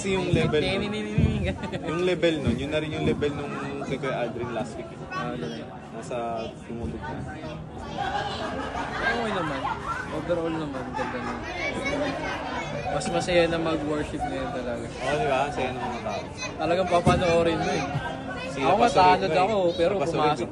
kasi yung level nun, yung level nun, yun na rin yung level nung kay Kuya Aldrin last week. Nasa tumutog na. Okay naman. Overall naman, ganda na. Mas masaya na mag-worship ngayon talaga. Oo, di ba? Saya ng mga tao. Talagang papanoorin mo eh. Sila Ako Pastor Ed matanod na eh. ako, pero Pastor Ed pumasok